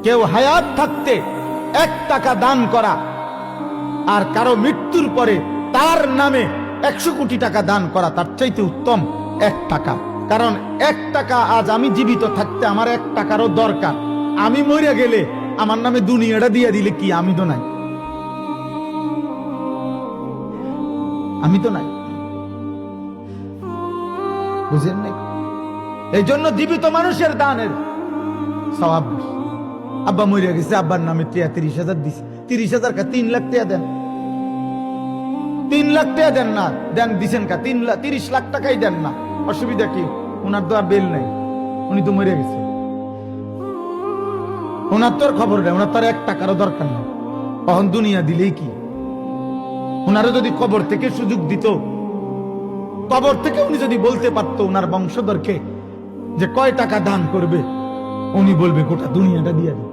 কেউ হায়াত থাকতে 1 টাকা দান করা আর কারো মৃত্যুর পরে তার নামে 100 কোটি টাকা দান করা তার চাইতে উত্তম 1 টাকা। কারণ 1 টাকা আজ আমি জীবিত থাকতে আমার 1 টাকারও দরকার। আমি মরে গেলে আমার নামে দুনিয়াটা দিয়ে দিলে কি আমি তো নাই, আমি তো নাই, বুঝেন নাই? এই জন্য জীবিত মানুষের দানের সওয়াব। আব্বা মরে গেছে, আব্বার নামে 30,000 দিছে, 30,000 কা 3 লাখ টাকা দেন, 3 লাখ টাকা দেন না, দেন দিছেন কা 30 লাখ টাকাই দেন না, অসুবিধা কি? ওনার তো আর বেল নাই, উনি তো মরে গেছে, ওনার তো আর খবর নেই, ওনার তো আর 1 টাকারও দরকার নেই। তখন দুনিয়া দিলেই কি? ওনারও যদি কবর থেকে সুযোগ দিত, কবর থেকে উনি যদি বলতে পারত ওনার বংশধরকে যে কয় টাকা দান করবে, উনি বলবে গোটা দুনিয়াটা দিয়ে দিন।